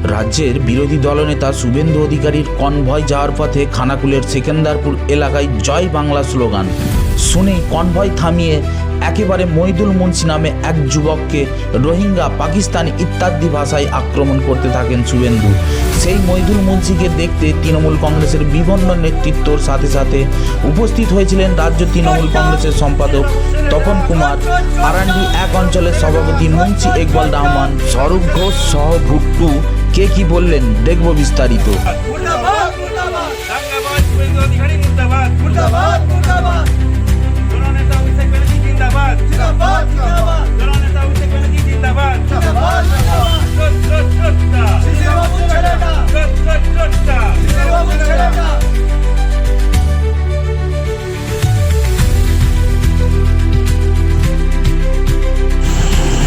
রাজ্যের বিরোধী দলনেতা শুভেন্দু অধিকারীর কনভয় যাওয়ার পথে খানাকুলের সেকেন্দারপুর এলাকায় জয় বাংলা স্লোগান শুনে কনভয় থামিয়ে একেবারে মইদুল মুন্সি নামে এক যুবককে রোহিঙ্গা, পাকিস্তানি ইত্যাদি ভাষায় আক্রমণ করতে থাকেন শুভেন্দু। সেই মইদুল মুন্সিকে দেখতে তৃণমূল কংগ্রেসের বিভিন্ন নেতৃত্বর সাথে সাথে উপস্থিত হয়েছিলেন রাজ্য তৃণমূল কংগ্রেসের সম্পাদক তপন কুমার, আরান্ডি এক অঞ্চলের সভাপতি মুন্সি ইকবাল রহমান, স্বরূপ ঘোষ সহ ভুট্টু। কে কি বললেন দেখব বিস্তারিত।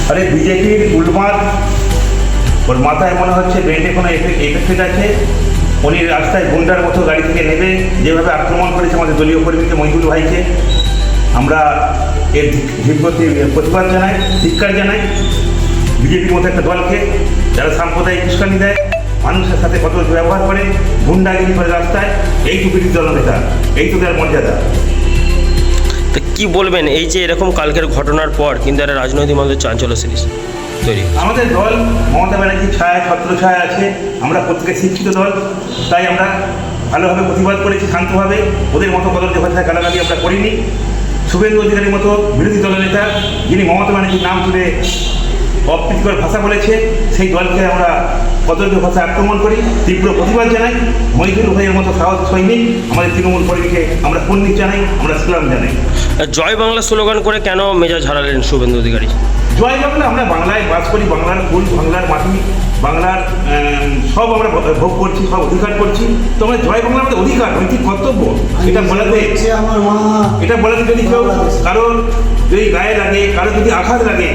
আরে বিজেপির উলমার ওর মাথায় মনে হচ্ছে ব্রেনে কোনো এফেক্টেড আছে। উনি রাস্তায় গুন্ডার মতো গাড়ি থেকে নেবে যেভাবে আক্রমণ করেছে আমাদের দলীয় কর্মীকে, মহিদুল ভাইকে, আমরা এর প্রতিবাদ জানাই, ধিক্কার জানাই। বিজেপির মতো একটা দলকে যারা সাম্প্রদায়িক উস্কানি দেয়, মানুষের সাথে কত ব্যবহার করে, গুন্ডাগিরি করে রাস্তায়, এইটুকু বিরোধী দলনেতা, এইটুকু তার মর্যাদা। তো কী বলবেন এই যে এরকম কালকের ঘটনার পর কিন্তু একটা রাজনৈতিক মধ্যে চাঞ্চল্য সিরিজ তৈরি? আমাদের দল মমতা ব্যানার্জির ছায়া, ছত্র ছায়া আছে। আমরা প্রত্যেকে শিক্ষিত দল, তাই আমরা ভালোভাবে প্রতিবাদ করেছি শান্তভাবে। ওদের মতো কদর্য ভাষায় গালাগালি আমরা করিনি। শুভেন্দু অধিকারীর মতো বিরোধী দলনেতা যিনি মমতা ব্যানার্জির নাম তুলে অপ্রীতিকর ভাষা বলেছে, সেই দলকে আমরা কদর্য ভাষায় আক্রমণ করি, তীব্র প্রতিবাদ জানাই। মহিদুল ভাইয়ের মতো সাহস সৈনিক আমাদের তৃণমূল কর্মীকে আমরা কুর্নিশ জানাই, আমরা সালাম জানাই। জয় বাংলা স্লোগান করে কেন মেজাজ হারালেন শুভেন্দু অধিকারী? জয় বাংলা, আমরা বাংলায় বাস করি, বাংলার ফুল, বাংলার মাটি, বাংলার সব আমরা ভোগ করছি, সব অধিকার করছি। তো আমরা জয় বাংলা আমাদের অধিকার, নৈতিক কর্তব্য। এটা বলাতে যদি কেউ কারোর যদি গায়ে লাগে, কারো যদি আঘাত লাগে,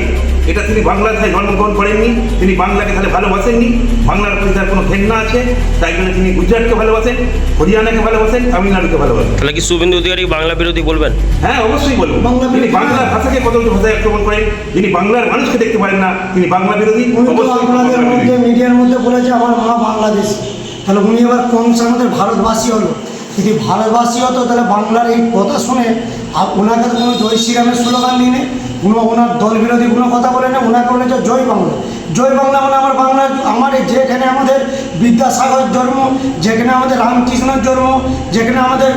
এটা তিনি বাংলার ঠায় জন্মগ্রহণ করেননি, তিনি বাংলাকে তাহলে ভালোবাসেননি। বাংলার প্রতি তার কোনো ঘেন্না আছে, তাই জন্য তিনি গুজরাটকে ভালোবাসেন, হরিয়ানাকে ভালোবাসেন, তামিলনাড়ুকে ভালোবাসেন। তাহলে কি শুভেন্দু অধিকারী বাংলা বিরোধী বলবেন? হ্যাঁ, অবশ্যই বলবো। তিনি বাংলা ভাষাকে কত ভাষায় আক্রমণ করেন, যিনি বাংলার মানুষকে দেখতে পারেন না, তিনি বাংলা বিরোধী। আপনাদের মধ্যে মিডিয়ার মধ্যে বলেছে আমার মা বাংলাদেশ, তাহলে উনি এবার কোন আমাদের ভারতবাসী হলো? যদি ভারতবাসী হতো তাহলে বাংলার এই কথা শুনে ওনাকে তো কোনো জয় শ্রীরামের স্লোগান দিয়ে নেই, ওনার দল বিরোধী কোনো কথা বলে না, ওনাকে বলেছে জয় বাংলা। জয় বাংলা মানে আমার বাংলা, আমার যেখানে আমাদের বিদ্যাসাগর জন্ম, যেখানে আমাদের রামকৃষ্ণের জন্ম, যেখানে আমাদের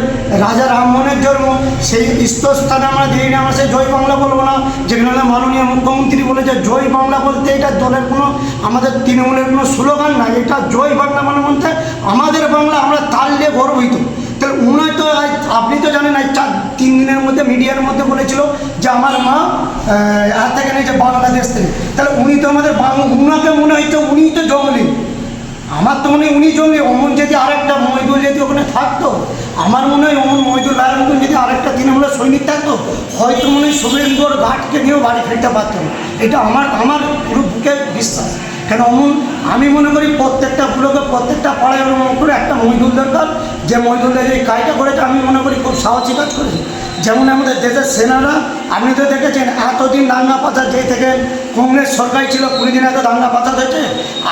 রাজা রামমোহনের জন্ম, সেই স্থলস্থানে আমরা দিই না, আমরা সেই জয় বাংলা বলবো না। যেখানে আমাদের মাননীয় মুখ্যমন্ত্রী বলেছে জয় বাংলা বলতে, এটা দলের কোনো, আমাদের তৃণমূলের কোনো স্লোগান নাই, এটা জয় বাংলা মানে বলতে আমাদের বাংলা, আমরা তার নিয়ে গর্বিত। তাহলে উনি তো আপনি তো জানেন 3 দিনের মধ্যে মিডিয়ার মধ্যে বলেছিল যে আমার মা থেকে নিয়েছে বাংলাদেশ থেকে। তাহলে উনি তো আমাদের উনাকে মনে হইতো উনিই তো জঙ্গলি, আমার তো মনে হয় উনি জঙ্গলি। অমন যদি আরেকটা মহিদুল যদি ওখানে থাকতো, আমার মনে হয় অমন মহিদুল রায়ের মতন যদি আরেকটা তৃণমূলের সৈনিক থাকতো, হয়তো মনে হয় শুভেন্দুর ঘাটকে নিয়েও বাড়ি ফিরতে পারতাম। এটা আমার পুরো বুকে বিশ্বাস। কেন আমি মনে করি প্রত্যেকটা ব্লকে, প্রত্যেকটা পাড়ায় করে একটা মহিদুল দরকার, যে মহিদুলদের এই কাজটা করেছে আমি মনে করি খুব সাহসী কাজ করেছে। যেমন আমাদের দেশের সেনারা, আপনি তো দেখেছেন এতদিন দাঙ্গা ফাসাদ, যেই থেকে কংগ্রেস সরকার ছিল 20 দিন এত দাঙ্গা ফাসাদ হয়েছে।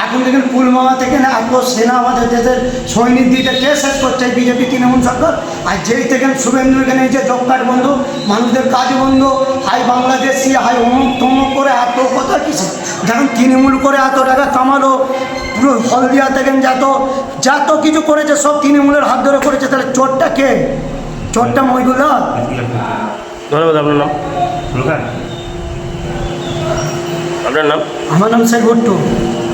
এখন দেখেন পুলওয়ামা থেকে না এত সেনা আমাদের দেশের সৈনিক দিতে কে শেষ করছে? বিজেপি তৃণমূল সরকার। আর যেই থেকে শুভেন্দু এখানে যে জব কার্ড বন্ধ, মানুষদের কাজ বন্ধ, হাই বাংলাদেশি, হাই অমুক তমুক করে এত কথা কিসে? যখন তৃণমূল করে এত টাকা কামালো, পুরো হলদিয়া থেকে যত কিছু করেছে সব তৃণমূলের হাত ধরে করেছে, তাহলে চোরটা কে? চোরটা মহিদুল্লাহ। ধন্যবাদ। আপনার নাম? আপনার নাম? আমার নাম শেখ ভুট্টু।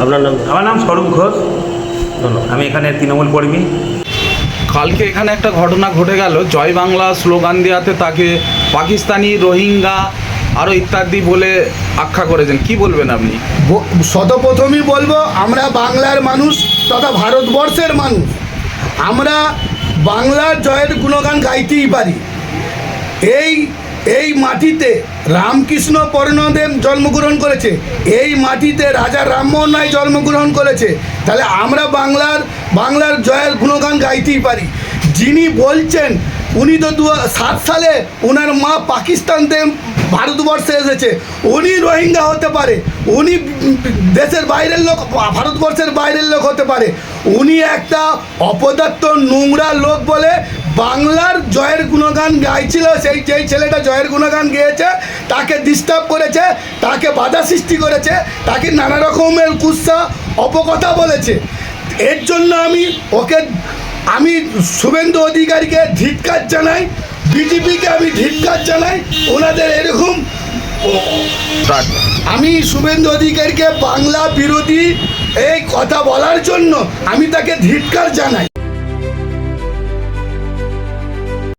আপনার নাম? আমার নাম স্বরূপ ঘোষ। ধন্যবাদ। আমি এখানে তৃণমূল কর্মী। কালকে এখানে একটা ঘটনা ঘটে গেল, জয় বাংলা স্লোগান দেওয়াতে তাকে পাকিস্তানি, রোহিঙ্গা আরও ইত্যাদি বলে আখ্যা করেছেন, কি বলবেন আপনি? সর্বপ্রথমই বলবো, আমরা বাংলার মানুষ তথা ভারতবর্ষের মানুষ, আমরা বাংলার জয়ের গুণগান গাইতেই পারি। এই মাটিতে রামকৃষ্ণ পরমদেব জন্মগ্রহণ করেছে, এই মাটিতে রাজা রামমোহন রায় জন্মগ্রহণ করেছে, তাহলে আমরা বাংলার জয়ের গুণগান গাইতেই পারি। যিনি বলছেন উনি তো 2007 সালে ওনার মা পাকিস্তান থেকে ভারতবর্ষে এসেছে, উনি রোহিঙ্গা হতে পারে, উনি দেশের বাইরের লোক, ভারতবর্ষের বাইরের লোক হতে পারে, উনি একটা অপদার্থ নোংরা লোক বলে বাংলার জয়ের গুণগান গাইছিল। যেই ছেলেটা জয়ের গুণগান গেয়েছে তাকে ডিস্টার্ব করেছে, তাকে বাধা সৃষ্টি করেছে, তাকে নানা রকমের কুৎসা অপকথা বলেছে। এর জন্য আমি শুভেন্দু অধিকারীকে ধিক্কার জানাই, বিজেপিকে আমি ধিক্কার জানাই ওনাদের এরকম। আমি শুভেন্দু অধিকারীকে বাংলা বিরোধী এই কথা বলার জন্য আমি তাকে ধিক্কার জানাই।